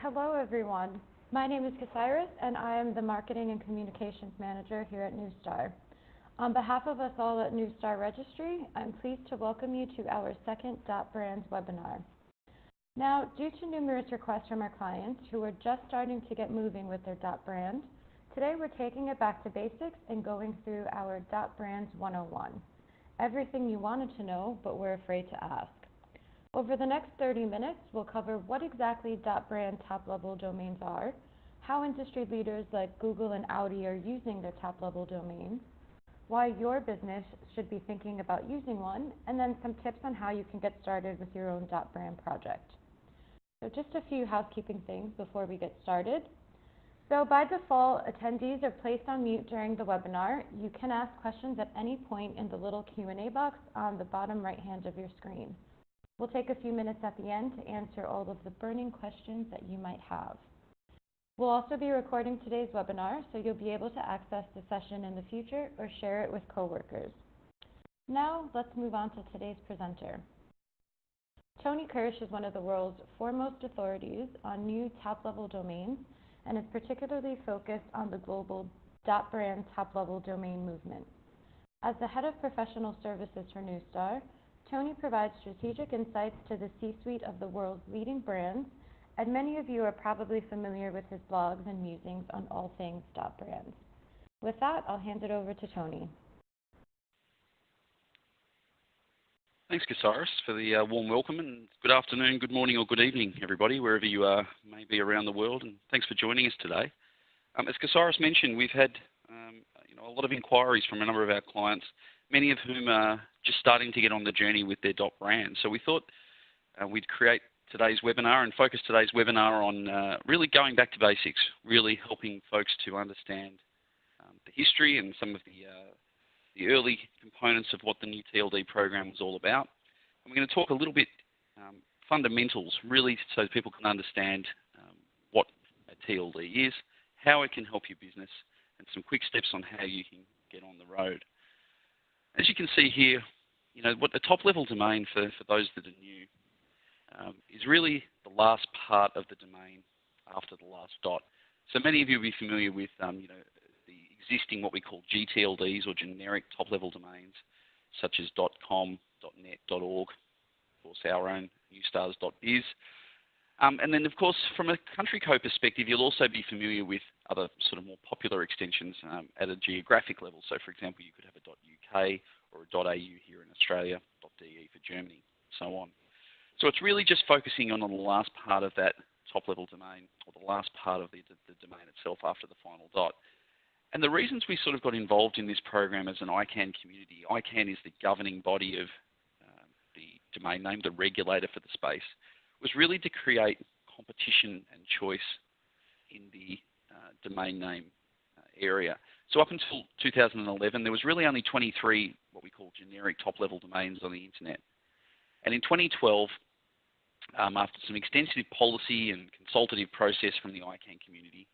Hello, everyone. My name is Casiris, and I am the Marketing and Communications Manager here at Newstar. On behalf of us all at Newstar Registry, I'm pleased to welcome you to our second .brands webinar. Now, due to numerous requests from our clients who are just starting to get moving with their .brand, today we're taking it back to basics and going through our .brands 101. Everything you wanted to know, but were afraid to ask. Over the next 30 minutes, we'll cover what exactly .brand top-level domains are, how industry leaders like Google and Audi are using their top-level domains, why your business should be thinking about using one, and then some tips on how you can get started with your own .brand project. So just a few housekeeping things before we get started. So by default, attendees are placed on mute during the webinar. You can ask questions at any point in the little Q&A box on the bottom right hand of your screen. We'll take a few minutes at the end to answer all of the burning questions that you might have. We'll also be recording today's webinar, so you'll be able to access the session in the future or share it with coworkers. Now, let's move on to today's presenter. Tony Kirsch is one of the world's foremost authorities on new top-level domains and is particularly focused on the global .brand top-level domain movement. As the head of professional services for Newstar, Tony provides strategic insights to the C-suite of the world's leading brands, and many of you are probably familiar with his blogs and musings on all things .brands. With that, I'll hand it over to Tony. Thanks, Casiris, for the warm welcome, and good afternoon, good morning, or good evening, everybody, wherever you are, maybe around the world, and thanks for joining us today. As Casiris mentioned, we've had a lot of inquiries from a number of our clients, many of whom are just starting to get on the journey with their .brand. So we thought we'd create today's webinar and focus today's webinar on really going back to basics, really helping folks to understand the history and some of the early components of what the new TLD program was all about. And we're going to talk a little bit fundamentals, really, so people can understand what a TLD is, how it can help your business, and some quick steps on how you can get on the road. As you can see here, what the top-level domain for those that are new is really the last part of the domain after the last dot. So many of you will be familiar with the existing what we call GTLDs or generic top-level domains, such as .com, .net, .org, of course our own newstars.biz. And then, of course, from a country code perspective, you'll also be familiar with other sort of more popular extensions at a geographic level. So, for example, you could have a .uk or a .au here in Australia, .de for Germany, so on. So it's really just focusing on the last part of that top-level domain, or the last part of the domain itself after the final dot. And the reasons we sort of got involved in this program as an ICANN community, ICANN is the governing body of the domain name, the regulator for the space, was really to create competition and choice in the domain name area. So up until 2011, there was really only 23 what we call generic top-level domains on the internet. And in 2012, after some extensive policy and consultative process from the ICANN community,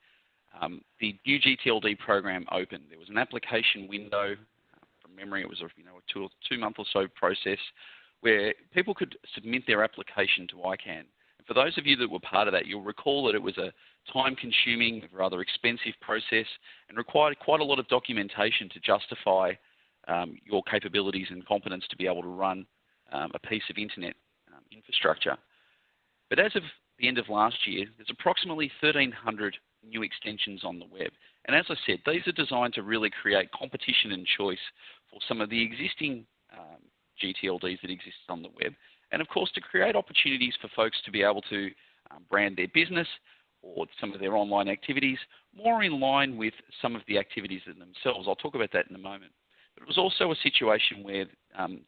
the new GTLD program opened. There was an application window. From memory, it was a two-month or so process where people could submit their application to ICANN. And for those of you that were part of that, you'll recall that it was a time-consuming, rather expensive process and required quite a lot of documentation to justify your capabilities and competence to be able to run a piece of internet infrastructure. But as of the end of last year, there's approximately 1,300 new extensions on the web. And as I said, these are designed to really create competition and choice for some of the existing GTLDs that exist on the web, and of course to create opportunities for folks to be able to brand their business or some of their online activities more in line with some of the activities in themselves. I'll talk about that in a moment. But it was also a situation where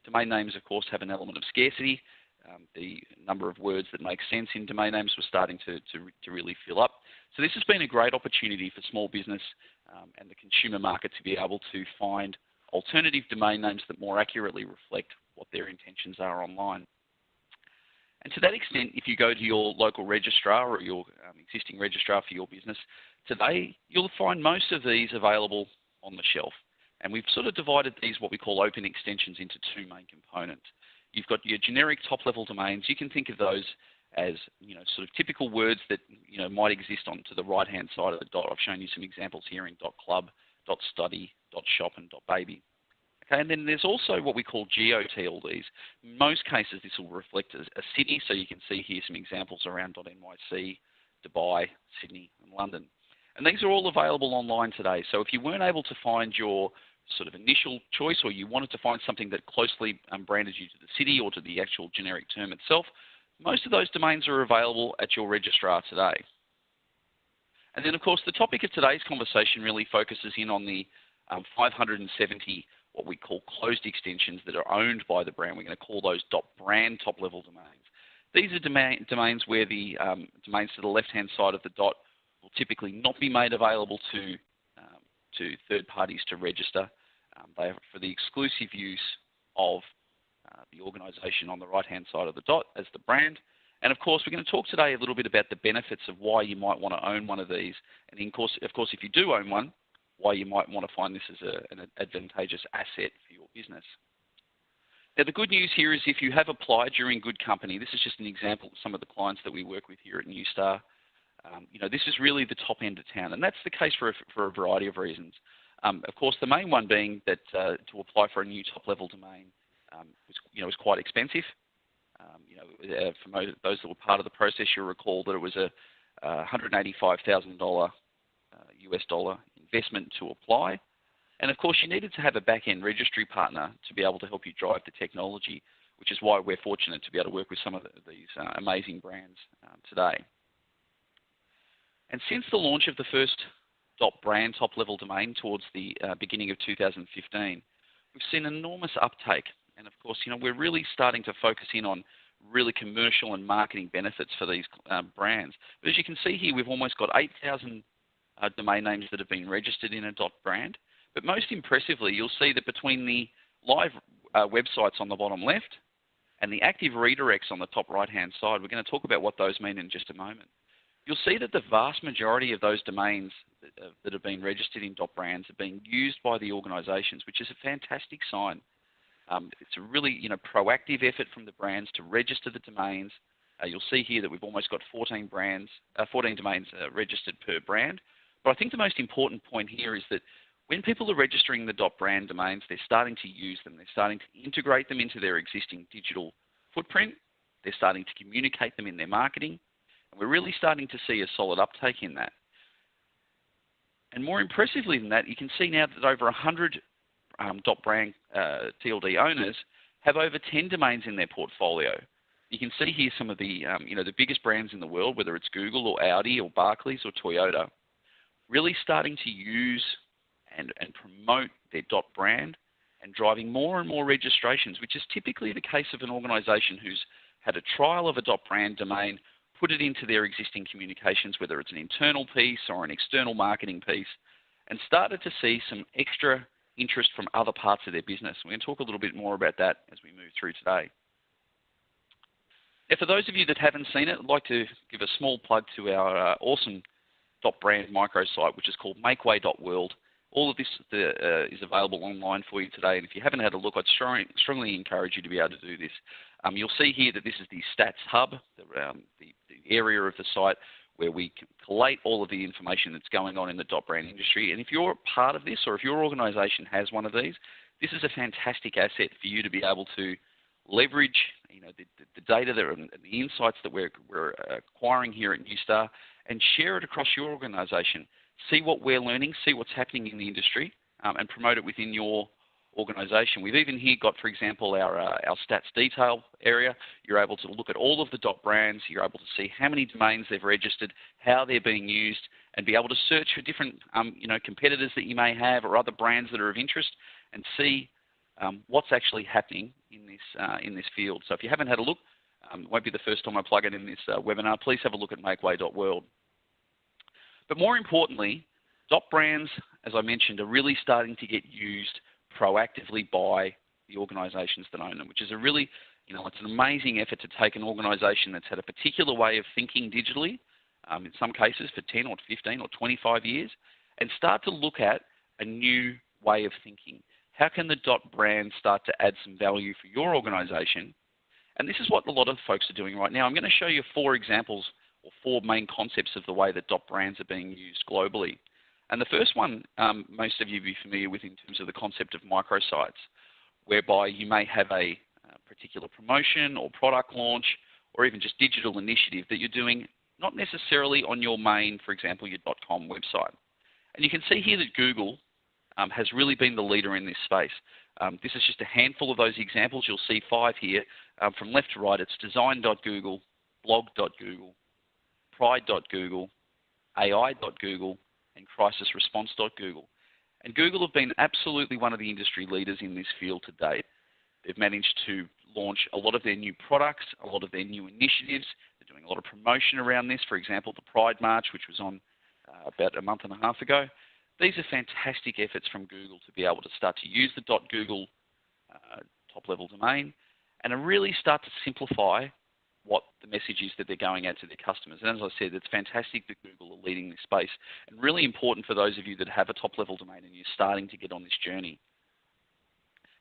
domain names, of course, have an element of scarcity. The number of words that make sense in domain names was starting to really fill up. So this has been a great opportunity for small business and the consumer market to be able to find alternative domain names that more accurately reflect what their intentions are online. And to that extent, if you go to your local registrar or your existing registrar for your business, today you'll find most of these available on the shelf. And we've sort of divided these, what we call open extensions, into two main components. You've got your generic top-level domains. You can think of those as, sort of typical words that, might exist on to the right-hand side of the dot. I've shown you some examples here in .club, .study, .shop, and .baby. Okay, and then there's also what we call geo-TLDs. In most cases, this will reflect a city, so you can see here some examples around .nyc, Dubai, Sydney, and London. And these are all available online today. So if you weren't able to find your sort of initial choice, or you wanted to find something that closely branded you to the city or to the actual generic term itself, most of those domains are available at your registrar today. And then, of course, the topic of today's conversation really focuses in on the 570 what we call closed extensions that are owned by the brand. We're going to call those .brand top-level domains. These are domains where the domains to the left-hand side of the dot will typically not be made available to third parties to register. They are for the exclusive use of the organisation on the right-hand side of the dot as the brand. And of course, we're going to talk today a little bit about the benefits of why you might want to own one of these. And of course, if you do own one, why you might want to find this as an advantageous asset for your business. Now, the good news here is if you have applied, you're in good company. This is just an example of some of the clients that we work with here at New Star. This is really the top end of town, and that's the case for a variety of reasons. Of course, the main one being that to apply for a new top-level domain was quite expensive. For those that were part of the process, you'll recall that it was a $185,000 US dollar investment to apply. And of course, you needed to have a back-end registry partner to be able to help you drive the technology, which is why we're fortunate to be able to work with some of these amazing brands today. And since the launch of the first .brand top-level domain towards the beginning of 2015, we've seen enormous uptake. And of course, we're really starting to focus in on really commercial and marketing benefits for these brands. But as you can see here, we've almost got 8,000 domain names that have been registered in a .brand. But most impressively, you'll see that between the live websites on the bottom left and the active redirects on the top right-hand side, we're going to talk about what those mean in just a moment. You'll see that the vast majority of those domains that have been registered in .brands are being used by the organisations, which is a fantastic sign. It's a really proactive effort from the brands to register the domains. You'll see here that we've almost got 14 domains registered per brand. But I think the most important point here is that when people are registering the .brand domains, they're starting to use them. They're starting to integrate them into their existing digital footprint. They're starting to communicate them in their marketing. And we're really starting to see a solid uptake in that. And more impressively than that, you can see now that over 100 .brand TLD owners have over 10 domains in their portfolio. You can see here some of the the biggest brands in the world, whether it's Google or Audi or Barclays or Toyota, really starting to use and promote their .brand and driving more and more registrations, which is typically the case of an organisation who's had a trial of a .brand domain, put it into their existing communications, whether it's an internal piece or an external marketing piece, and started to see some extra interest from other parts of their business. We're going to talk a little bit more about that as we move through today. Now, for those of you that haven't seen it, I'd like to give a small plug to our awesome .brand microsite, which is called makeway.world. All of this is available online for you today, and if you haven't had a look, I'd strongly encourage you to be able to do this. You'll see here that this is the stats hub, the area of the site where we collate all of the information that's going on in the .brand industry. And if you're part of this, or if your organisation has one of these, this is a fantastic asset for you to be able to leverage the data and the insights that we're acquiring here at New Star and share it across your organisation. See what we're learning, see what's happening in the industry, and promote it within your organisation. We've even here got, for example, our stats detail area. You're able to look at all of the .brands. You're able to see how many domains they've registered, how they're being used, and be able to search for different competitors that you may have or other brands that are of interest, and see what's actually happening in this field. So if you haven't had a look, it won't be the first time I plug it in this webinar. Please have a look at makeway.world. But more importantly, .brands, as I mentioned, are really starting to get used proactively by the organisations that own them, which is a really, it's an amazing effort to take an organisation that's had a particular way of thinking digitally, in some cases for 10 or 15 or 25 years, and start to look at a new way of thinking. How can the .brand start to add some value for your organisation And this is what a lot of folks are doing right now. I'm going to show you 4 examples or 4 main concepts of the way that .brands are being used globally. And the first one, most of you will be familiar with in terms of the concept of microsites, whereby you may have a particular promotion or product launch or even just digital initiative that you're doing not necessarily on your main, for example, your .com website. And you can see here that Google has really been the leader in this space. This is just a handful of those examples. You'll see 5 here. From left to right, it's design.google, blog.google, pride.google, ai.google, and crisisresponse.google. And Google have been absolutely one of the industry leaders in this field to date. They've managed to launch a lot of their new products, a lot of their new initiatives. They're doing a lot of promotion around this. For example, the Pride March, which was on about a month and a half ago. These are fantastic efforts from Google to be able to start to use the .google top-level domain and to really start to simplify what the message is that they're going out to their customers. And as I said, it's fantastic that Google are leading this space and really important for those of you that have a top-level domain and you're starting to get on this journey.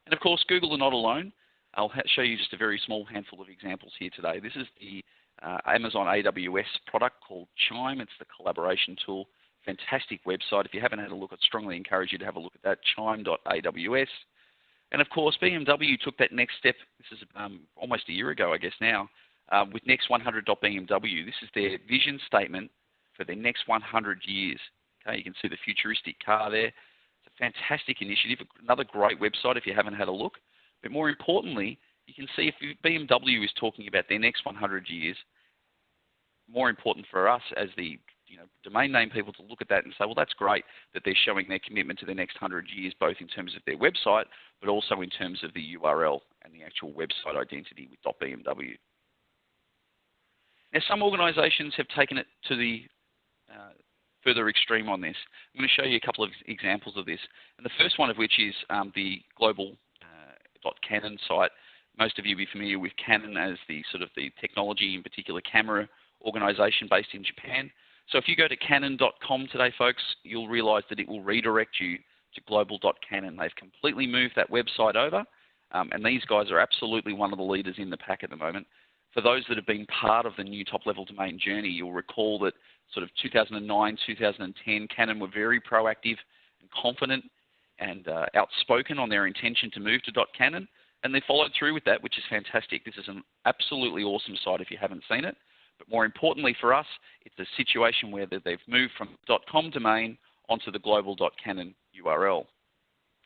And of course, Google are not alone. I'll show you just a very small handful of examples here today. This is the Amazon AWS product called Chime. It's the collaboration tool. Fantastic website. If you haven't had a look, I'd strongly encourage you to have a look at that, chime.aws. And of course, BMW took that next step. This is almost a year ago, I guess now, with next100.bmw. This is their vision statement for their next 100 years. Okay, you can see the futuristic car there. It's a fantastic initiative. Another great website if you haven't had a look. But more importantly, you can see if BMW is talking about their next 100 years, more important for us as the domain name people to look at that and say, well, that's great that they're showing their commitment to the next 100 years, both in terms of their website, but also in terms of the URL and the actual website identity with .bmw. Now, some organisations have taken it to the further extreme on this. I'm going to show you a couple of examples of this. And the first one of which is the global .canon site. Most of you will be familiar with Canon as the sort of the technology, in particular camera organisation based in Japan. So if you go to canon.com today, folks, you'll realise that it will redirect you to global.canon. They've completely moved that website over, and these guys are absolutely one of the leaders in the pack at the moment. For those that have been part of the new top-level domain journey, you'll recall that sort of 2009, 2010, Canon were very proactive and confident and outspoken on their intention to move to .canon, and they followed through with that, which is fantastic. This is an absolutely awesome site if you haven't seen it. But more importantly for us, it's a situation where they've moved from .com domain onto the global.canon URL.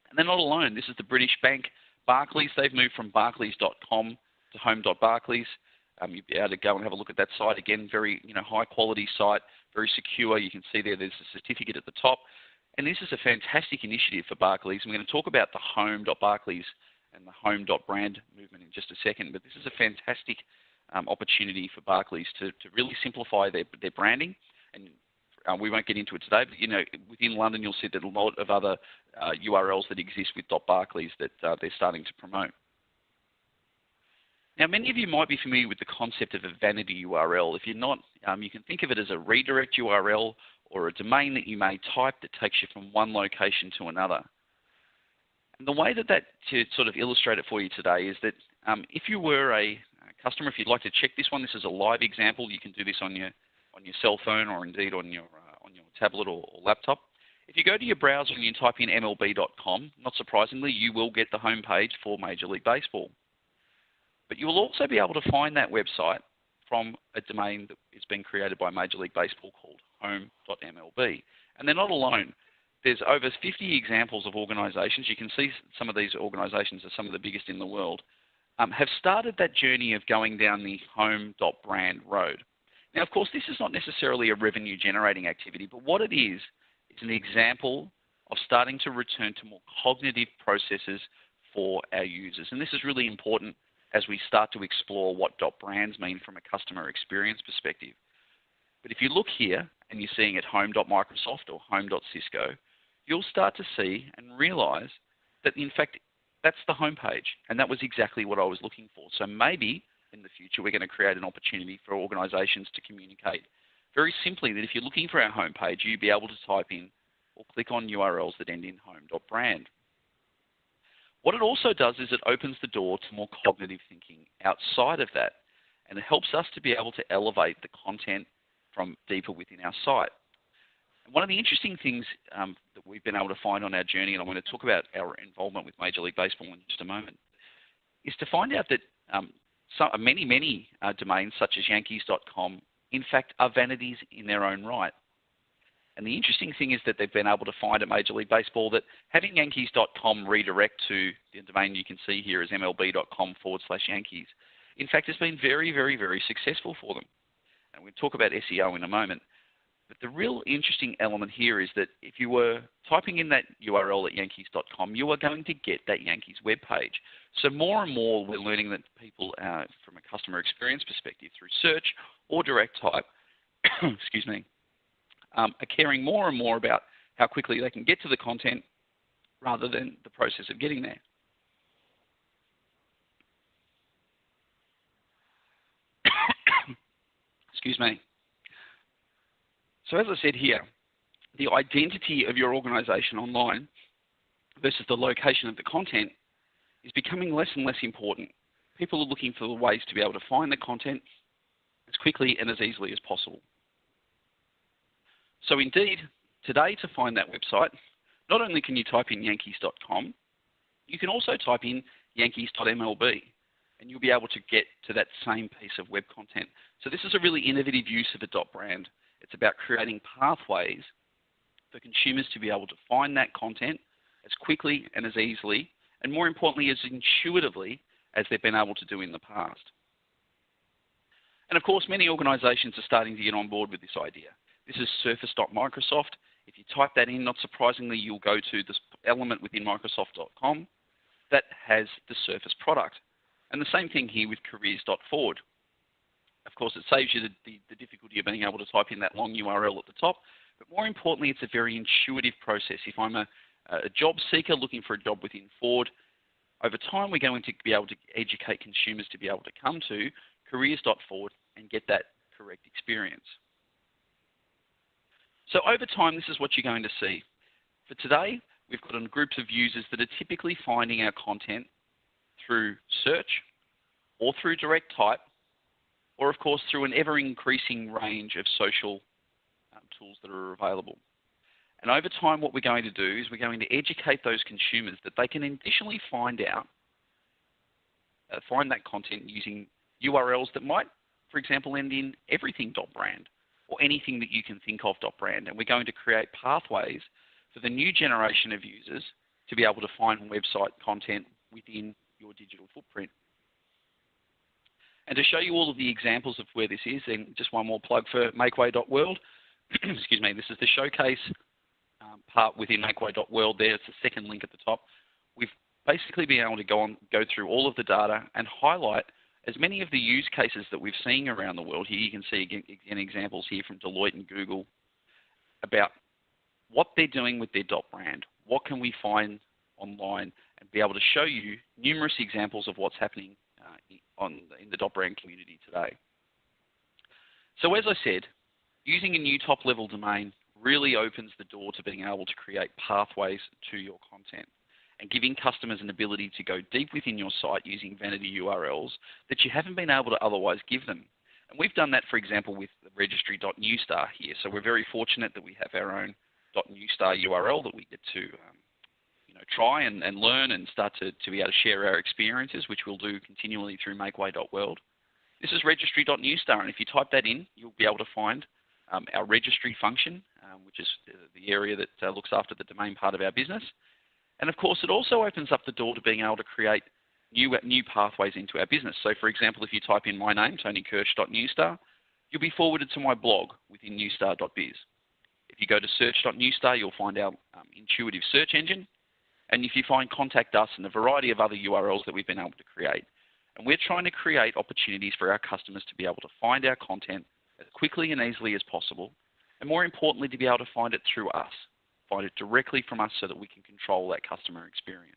And they're not alone. This is the British bank Barclays. They've moved from barclays.com to home.barclays. You'll be able to go and have a look at that site again. Very high quality site, very secure. You can see there's a certificate at the top. And this is a fantastic initiative for Barclays. We're going to talk about the home.barclays and the home.brand movement in just a second. But this is a fantastic opportunity for Barclays to really simplify their branding. And we won't get into it today, but within London you'll see that a lot of other URLs that exist with .barclays that they're starting to promote. Now, many of you might be familiar with the concept of a vanity URL. If you're not, you can think of it as a redirect URL or a domain that you may type that takes you from one location to another. And the way that to sort of illustrate it for you today is that if you were a customer, if you'd like to check this one, this is a live example. You can do this on your cell phone or indeed on your tablet or laptop. If you go to your browser and you type in MLB.com, not surprisingly, you will get the homepage for Major League Baseball. But you will also be able to find that website from a domain that is being created by Major League Baseball called home.mlb. And they're not alone. There's over 50 examples of organisations. You can see some of these organisations are some of the biggest in the world. Have started that journey of going down the home.brand road. Now, of course, this is not necessarily a revenue generating activity, but what it is an example of starting to return to more cognitive processes for our users. And this is really important as we start to explore what .brands mean from a customer experience perspective. But if you look here and you're seeing it home.microsoft or home.cisco, you'll start to see and realize that, in fact, that's the homepage, and that was exactly what I was looking for. So maybe in the future we're going to create an opportunity for organisations to communicate very simply that if you're looking for our homepage, you'll be able to type in or click on URLs that end in home.brand. What it also does is it opens the door to more cognitive thinking outside of that, and it helps us to be able to elevate the content from deeper within our site. And one of the interesting things that we've been able to find on our journey, and I'm going to talk about our involvement with Major League Baseball in just a moment, is to find out that many domains such as Yankees.com, in fact, are vanities in their own right. And the interesting thing is that they've been able to find at Major League Baseball that having Yankees.com redirect to the domain you can see here as MLB.com/Yankees, in fact, has been very, very, very successful for them. And we'll talk about SEO in a moment. But the real interesting element here is that if you were typing in that URL at Yankees.com, you are going to get that Yankees webpage. So more and more we're learning that people, from a customer experience perspective, through search or direct type, excuse me, are caring more and more about how quickly they can get to the content rather than the process of getting there. Excuse me. So as I said here, the identity of your organization online versus the location of the content is becoming less and less important. People are looking for ways to be able to find the content as quickly and as easily as possible. So indeed, today to find that website, not only can you type in Yankees.com, you can also type in Yankees.mlb, and you'll be able to get to that same piece of web content. So this is a really innovative use of a dot brand. It's about creating pathways for consumers to be able to find that content as quickly and as easily, and more importantly, as intuitively as they've been able to do in the past. And of course, many organizations are starting to get on board with this idea. This is surface.microsoft. If you type that in, not surprisingly, you'll go to this element within Microsoft.com that has the Surface product. And the same thing here with careers.forward. Of course, it saves you the difficulty of being able to type in that long URL at the top, but more importantly, it's a very intuitive process. If I'm a job seeker looking for a job within Forward, over time we're going to be able to educate consumers to be able to come to careers.forward and get that correct experience. So over time, this is what you're going to see. For today, we've got a group of users that are typically finding our content through search or through direct type, or of course through an ever-increasing range of social tools that are available. And over time, what we're going to do is we're going to educate those consumers that they can additionally find that content using URLs that might, for example, end in everything.brand or anything that you can think of .brand. And we're going to create pathways for the new generation of users to be able to find website content within your digital footprint. And to show you all of the examples of where this is, and just one more plug for makeway.world. Excuse me, this is the showcase part within makeway.world there. It's the second link at the top. We've basically been able to go through all of the data and highlight as many of the use cases that we've seen around the world. Here you can see again examples here from Deloitte and Google about what they're doing with their .brand. What can we find online, and be able to show you numerous examples of what's happening in the .brand community today. So as I said, using a new top-level domain really opens the door to being able to create pathways to your content and giving customers an ability to go deep within your site using vanity URLs that you haven't been able to otherwise give them. And we've done that, for example, with the registry.newstar here. So we're very fortunate that we have our own .newstar URL that we get to try and learn and start to be able to share our experiences, which we'll do continually through makeway.world. This is registry.newstar, and if you type that in, you'll be able to find our registry function, which is the area that looks after the domain part of our business. And of course, it also opens up the door to being able to create new pathways into our business. So for example, if you type in my name, tonykirsch.newstar, you'll be forwarded to my blog within newstar.biz. If you go to search.newstar, you'll find our intuitive search engine. And if you find contact us and a variety of other URLs that we've been able to create. And we're trying to create opportunities for our customers to be able to find our content as quickly and easily as possible. And more importantly, to be able to find it through us, find it directly from us so that we can control that customer experience.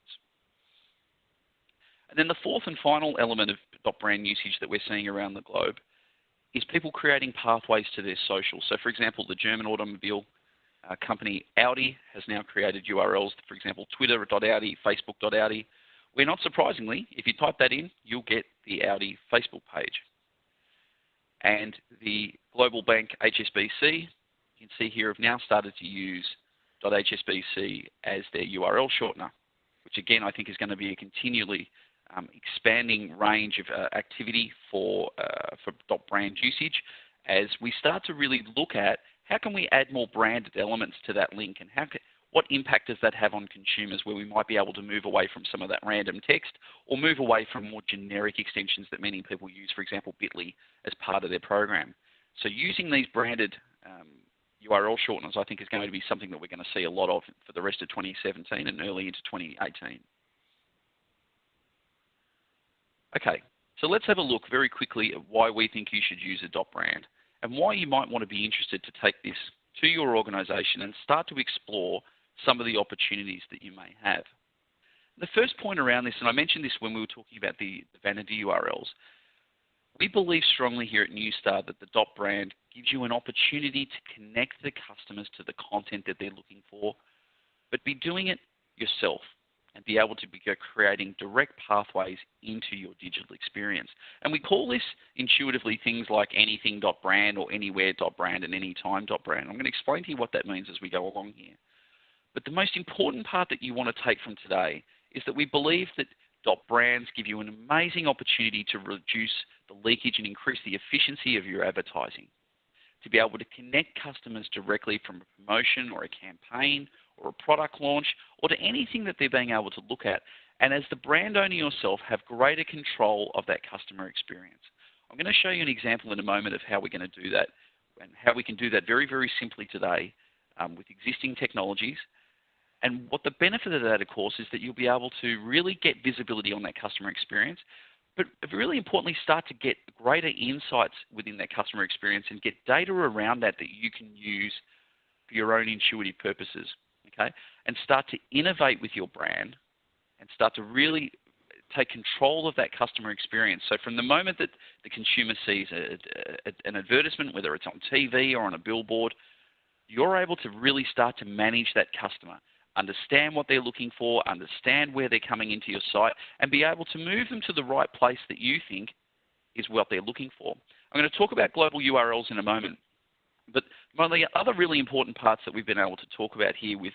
And then the fourth and final element of .brand usage that we're seeing around the globe is people creating pathways to their social. So for example, the German automobile company Audi has now created URLs, for example, twitter.audi, facebook.audi, where not surprisingly, if you type that in, you'll get the Audi Facebook page. And the global bank HSBC, you can see here, have now started to use .hsbc as their URL shortener, which again I think is going to be a continually expanding range of activity for .brand usage as we start to really look at how can we add more branded elements to that link, and what impact does that have on consumers, where we might be able to move away from some of that random text or move away from more generic extensions that many people use, for example, Bitly, as part of their program. So using these branded URL shorteners, I think, is going to be something that we're going to see a lot of for the rest of 2017 and early into 2018. Okay, so let's have a look very quickly at why we think you should use a .brand and why you might want to be interested to take this to your organization and start to explore some of the opportunities that you may have. The first point around this, and I mentioned this when we were talking about the vanity URLs, we believe strongly here at Newstar that the .brand gives you an opportunity to connect the customers to the content that they're looking for, but be doing it yourself and be able to be creating direct pathways into your digital experience. And we call this intuitively things like anything.brand or anywhere.brand and anytime.brand. I'm going to explain to you what that means as we go along here. But the most important part that you want to take from today is that we believe that .brands give you an amazing opportunity to reduce the leakage and increase the efficiency of your advertising, to be able to connect customers directly from a promotion or a campaign or a product launch or to anything that they're being able to look at. And as the brand owner yourself, have greater control of that customer experience. I'm going to show you an example in a moment of how we're going to do that and how we can do that very, very simply today with existing technologies. And what the benefit of that, of course, is that you'll be able to really get visibility on that customer experience, but really importantly, start to get greater insights within that customer experience and get data around that that you can use for your own intuitive purposes, okay? And start to innovate with your brand and start to really take control of that customer experience. So from the moment that the consumer sees an advertisement, whether it's on TV or on a billboard, you're able to really start to manage that customer, understand what they're looking for, understand where they're coming into your site, and be able to move them to the right place that you think is what they're looking for. I'm going to talk about global URLs in a moment, but one of the other really important parts that we've been able to talk about here with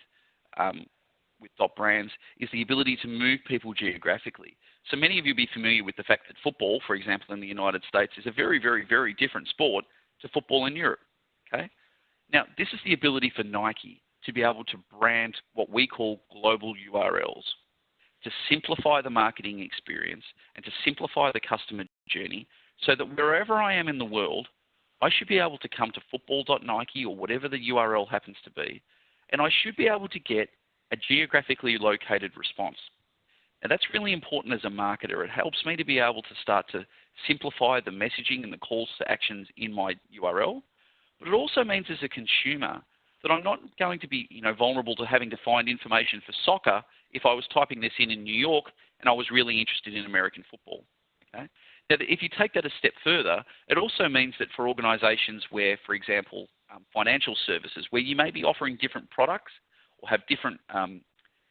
.brands is the ability to move people geographically. So many of you will be familiar with the fact that football, for example, in the United States is a very, very, very different sport to football in Europe, okay? Now, this is the ability for Nike to be able to brand what we call global URLs, to simplify the marketing experience and to simplify the customer journey so that wherever I am in the world, I should be able to come to football.nike or whatever the URL happens to be, and I should be able to get a geographically located response. Now that's really important as a marketer. It helps me to be able to start to simplify the messaging and the calls to actions in my URL, but it also means as a consumer that I'm not going to be vulnerable to having to find information for soccer if I was typing this in New York and I was really interested in American football. Okay? Now, if you take that a step further, it also means that for organizations where, for example, financial services, where you may be offering different products or have different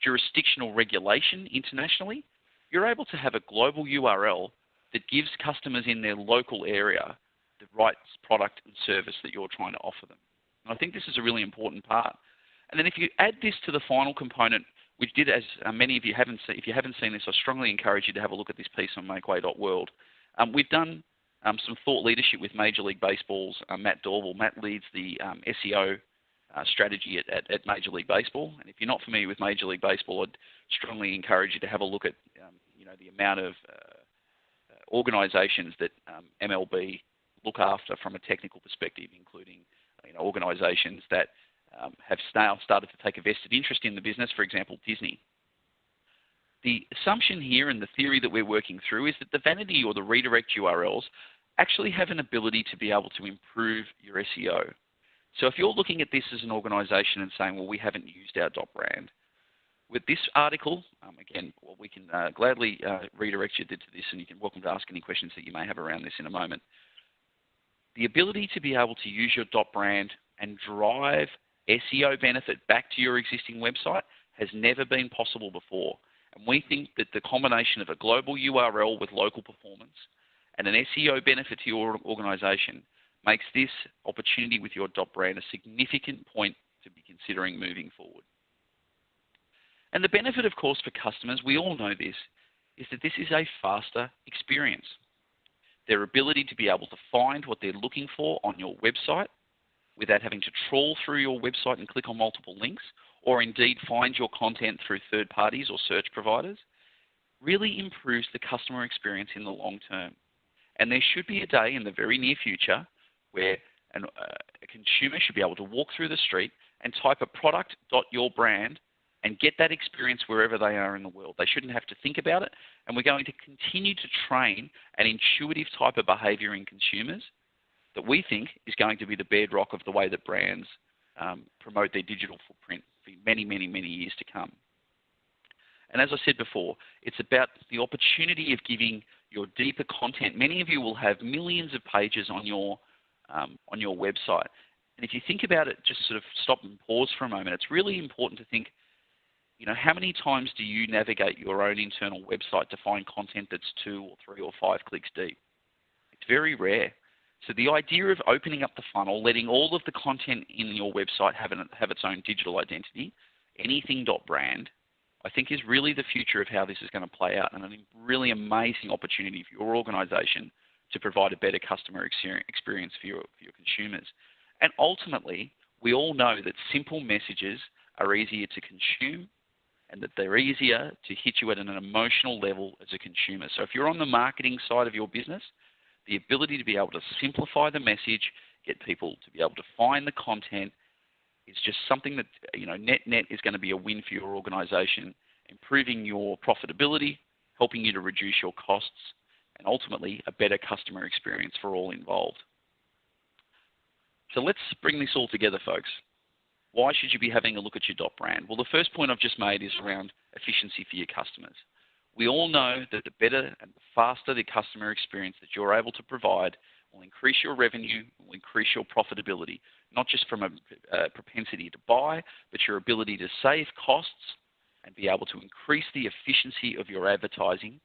jurisdictional regulation internationally, you're able to have a global URL that gives customers in their local area the right product and service that you're trying to offer them. And I think this is a really important part. And then if you add this to the final component, which did, as many of you haven't seen, if you haven't seen this, I strongly encourage you to have a look at this piece on makeway.world. We've done some thought leadership with Major League Baseball's Matt Dorval. Matt leads the SEO strategy at Major League Baseball. And if you're not familiar with Major League Baseball, I'd strongly encourage you to have a look at the amount of organizations that MLB look after from a technical perspective, including organizations that have now started to take a vested interest in the business, for example, Disney. The assumption here and the theory that we're working through is that the vanity or the redirect URLs actually have an ability to be able to improve your SEO. So if you're looking at this as an organization and saying, well, we haven't used our .brand, with this article, again, we can gladly redirect you to this, and you can welcome to ask any questions that you may have around this in a moment. The ability to be able to use your .brand and drive SEO benefit back to your existing website has never been possible before. And we think that the combination of a global URL with local performance and an SEO benefit to your organization makes this opportunity with your .brand a significant point to be considering moving forward. And the benefit, of course, for customers, we all know this, is that this is a faster experience. Their ability to be able to find what they're looking for on your website without having to trawl through your website and click on multiple links, or indeed find your content through third parties or search providers, really improves the customer experience in the long term. And there should be a day in the very near future where a consumer should be able to walk through the street and type a product.yourbrand and get that experience wherever they are in the world. They shouldn't have to think about it, and we're going to continue to train an intuitive type of behaviour in consumers that we think is going to be the bedrock of the way that brands promote their digital footprint for many, many, many years to come. And as I said before, it's about the opportunity of giving your deeper content. Many of you will have millions of pages on your website. And if you think about it, just sort of stop and pause for a moment, it's really important to think, how many times do you navigate your own internal website to find content that's 2 or 3 or 5 clicks deep? It's very rare. So the idea of opening up the funnel, letting all of the content in your website have its own digital identity, anything.brand, I think is really the future of how this is going to play out, and a really amazing opportunity for your organisation to provide a better customer experience for your consumers. And ultimately, we all know that simple messages are easier to consume and that they're easier to hit you at an emotional level as a consumer. So if you're on the marketing side of your business, the ability to be able to simplify the message, get people to be able to find the content, is just something that, net is going to be a win for your organisation, improving your profitability, helping you to reduce your costs, and ultimately a better customer experience for all involved. So let's bring this all together, folks. Why should you be having a look at your .brand? Well, the first point I've just made is around efficiency for your customers. We all know that the better and the faster the customer experience that you're able to provide will increase your revenue, will increase your profitability, not just from a propensity to buy, but your ability to save costs and be able to increase the efficiency of your advertising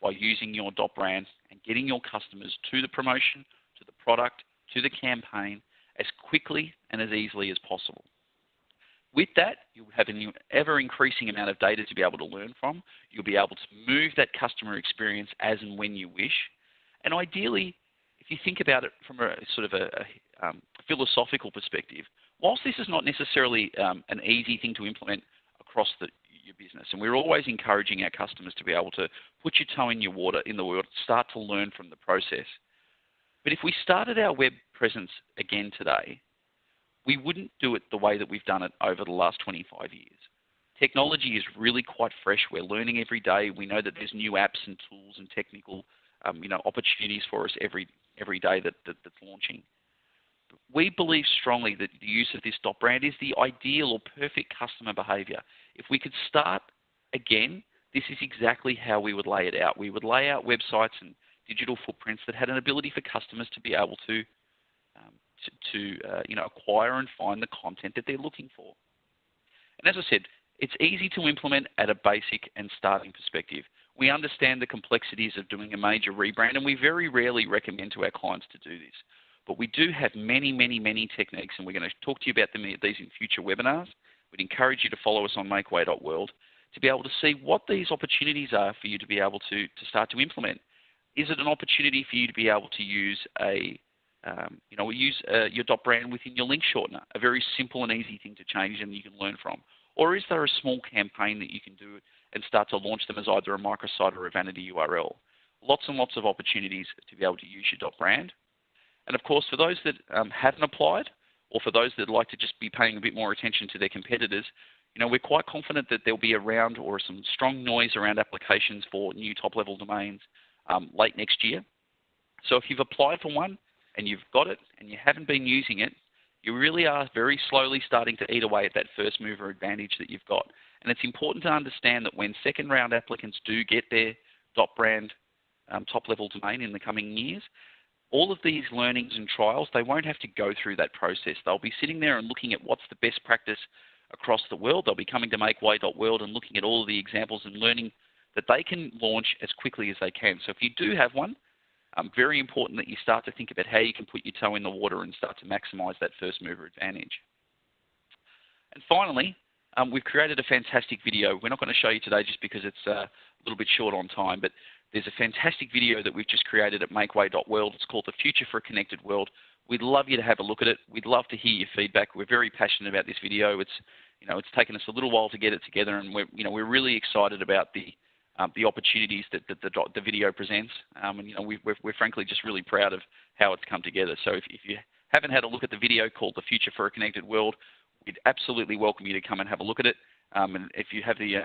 by using your .brand and getting your customers to the promotion, to the product, to the campaign as quickly and as easily as possible. With that, you'll have an ever-increasing amount of data to be able to learn from. You'll be able to move that customer experience as and when you wish. And ideally, if you think about it from a sort of a philosophical perspective, whilst this is not necessarily an easy thing to implement across your business, and we're always encouraging our customers to be able to put your toe in the water, start to learn from the process. But if we started our web presence again today, we wouldn't do it the way that we've done it over the last 25 years. Technology is really quite fresh. We're learning every day. We know that there's new apps and tools and technical opportunities for us every day that's launching. We believe strongly that the use of this .brand is the ideal or perfect customer behaviour. If we could start again, this is exactly how we would lay it out. We would lay out websites and digital footprints that had an ability for customers to be able to acquire and find the content that they're looking for. And as I said, it's easy to implement at a basic and starting perspective. We understand the complexities of doing a major rebrand, and we very rarely recommend to our clients to do this. But we do have many, many, many techniques, and we're going to talk to you about these in future webinars. We'd encourage you to follow us on makeway.world to be able to see what these opportunities are for you to be able to start to implement. Is it an opportunity for you to be able to use your .brand within your link shortener, a very simple and easy thing to change and you can learn from? Or is there a small campaign that you can do and start to launch them as either a microsite or a vanity URL? Lots and lots of opportunities to be able to use your .brand. And of course, for those that haven't applied, or for those that like to just be paying a bit more attention to their competitors, we're quite confident that there'll be around or some strong noise around applications for new top-level domains late next year. So if you've applied for one and you've got it and you haven't been using it, you really are very slowly starting to eat away at that first mover advantage that you've got. And it's important to understand that when second round applicants do get their .brand top-level domain in the coming years, all of these learnings and trials, they won't have to go through that process. They'll be sitting there and looking at what's the best practice across the world. They'll be coming to makeway.world and looking at all of the examples and learning that they can launch as quickly as they can. So if you do have one, very important that you start to think about how you can put your toe in the water and start to maximize that first mover advantage. And finally, we've created a fantastic video. We're not going to show you today just because it's a little bit short on time, but there's a fantastic video that we've just created at makeway.world. It's called The Future for a Connected World. We'd love you to have a look at it. We'd love to hear your feedback. We're very passionate about this video. It's taken us a little while to get it together, and we're really excited about the opportunities that the video presents. We're frankly just really proud of how it's come together. So if you haven't had a look at the video called The Future for a Connected World, we'd absolutely welcome you to come and have a look at it. And if you have the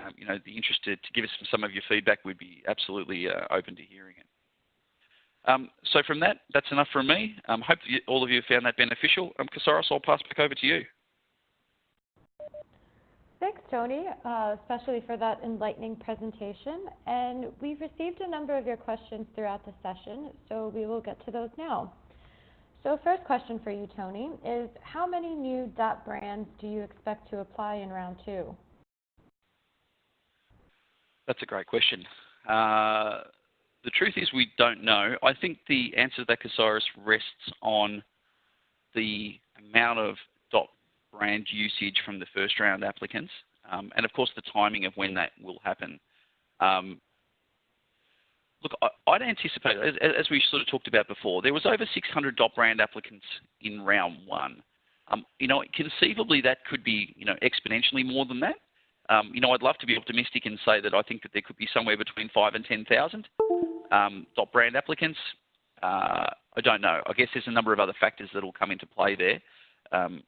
interest to give us some of your feedback, we'd be absolutely open to hearing it. So from that's enough from me. Hope all of you found that beneficial. Casares, I'll pass back over to you. Thanks, Tony, especially for that enlightening presentation. And we've received a number of your questions throughout the session, so we will get to those now. So first question for you, Tony, is how many new .brands do you expect to apply in round 2? That's a great question. The truth is we don't know. I think the answer to that, Casares, rests on the amount of brand usage from the first round applicants, and of course the timing of when that will happen. Look, I'd anticipate, as we sort of talked about before, there was over 600 brand applicants in round 1. Conceivably that could be, exponentially more than that. I'd love to be optimistic and say that I think that there could be somewhere between 5,000 and 10,000 brand applicants. I don't know. I guess there's a number of other factors that will come into play there,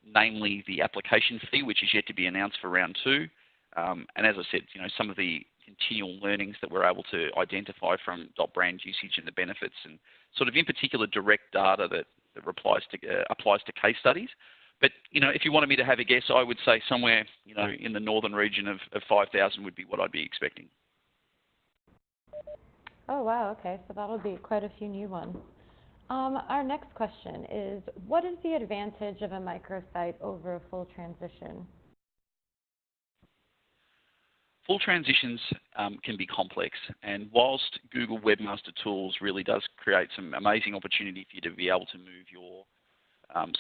namely the application fee, which is yet to be announced for round 2. And as I said, some of the continual learnings that we're able to identify from brand usage and the benefits, and sort of in particular direct data that applies to case studies. But, if you wanted me to have a guess, I would say somewhere, in the northern region of 5,000 would be what I'd be expecting. Oh, wow. Okay. So that'll be quite a few new ones. Our next question is, what is the advantage of a microsite over a full transition? Full transitions can be complex, and whilst Google Webmaster Tools really does create some amazing opportunity for you to be able to move your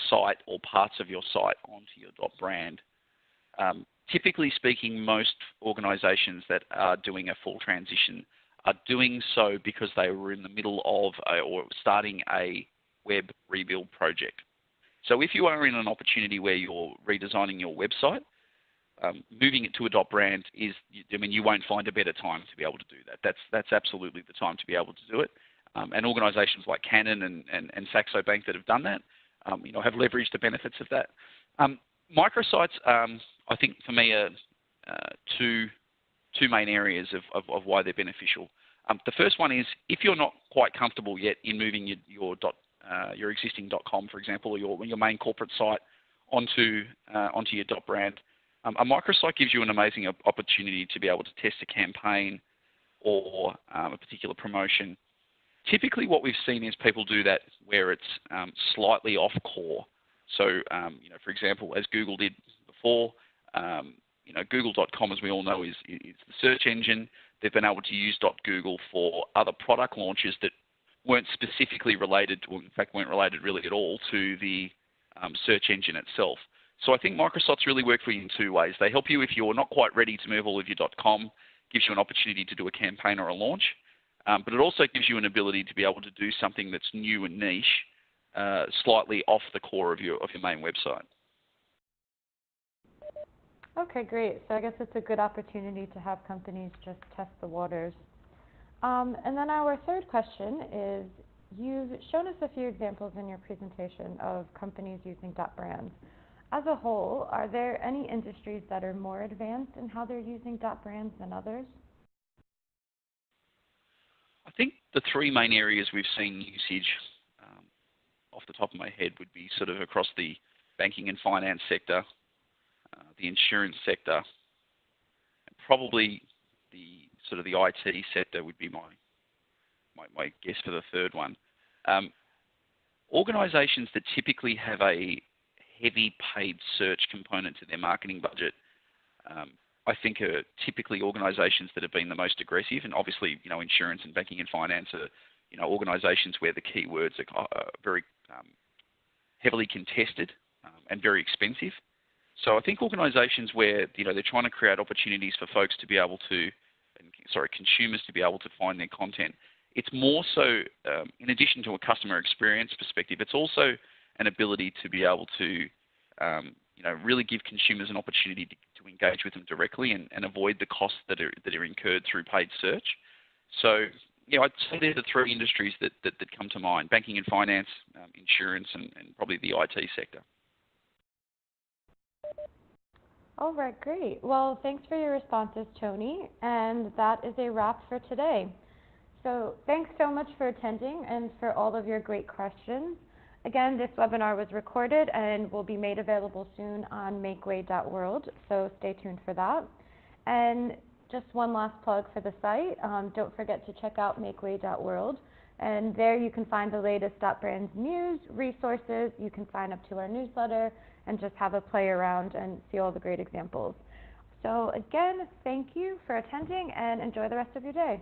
site or parts of your site onto your .brand, typically speaking, most organisations that are doing a full transition are doing so because they were in the middle of or starting a web rebuild project. So if you are in an opportunity where you're redesigning your website, moving it to a .brand you won't find a better time to be able to do that. That's absolutely the time to be able to do it. And organisations like Canon and Saxo Bank that have done that, have leveraged the benefits of that. Microsites, I think for me, are two main areas of why they're beneficial. The first one is if you're not quite comfortable yet in moving your existing .com, for example, or your main corporate site onto your .brand, a microsite gives you an amazing opportunity to be able to test a campaign or a particular promotion. Typically what we've seen is people do that where it's slightly off core. So, for example, as Google did before, Google.com, as we all know, is the search engine. They've been able to use .google for other product launches that weren't specifically related, or in fact weren't related really at all to the search engine itself. So I think microsites really work for you in two ways. They help you if you're not quite ready to move all of your .com, gives you an opportunity to do a campaign or a launch, but it also gives you an ability to be able to do something that's new and niche, slightly off the core of your main website. Okay, great. So I guess it's a good opportunity to have companies just test the waters. And then our third question is, you've shown us a few examples in your presentation of companies using .brands. As a whole, are there any industries that are more advanced in how they're using .brands than others? I think the three main areas we've seen usage, off the top of my head, would be sort of across the banking and finance sector, the insurance sector, and probably the sort of the IT sector would be my guess for the third one. Organisations that typically have a heavy paid search component to their marketing budget I think are typically organisations that have been the most aggressive, and obviously, insurance and banking and finance are, organisations where the keywords are very heavily contested and very expensive. So I think organisations where, they're trying to create opportunities for folks to be able to, consumers to be able to find their content. It's more so, in addition to a customer experience perspective, it's also an ability to be able to, really give consumers an opportunity to engage with them directly and avoid the costs that are incurred through paid search. So, I'd say they're the three industries that come to mind: banking and finance, insurance, and probably the IT sector. All right, great. Well, thanks for your responses, Tony. And that is a wrap for today. So thanks so much for attending and for all of your great questions. Again, this webinar was recorded and will be made available soon on makeway.world, so stay tuned for that. And just one last plug for the site. Don't forget to check out makeway.world. And there you can find the latest .brands news, resources. You can sign up to our newsletter and just have a play around and see all the great examples. So again, thank you for attending and enjoy the rest of your day.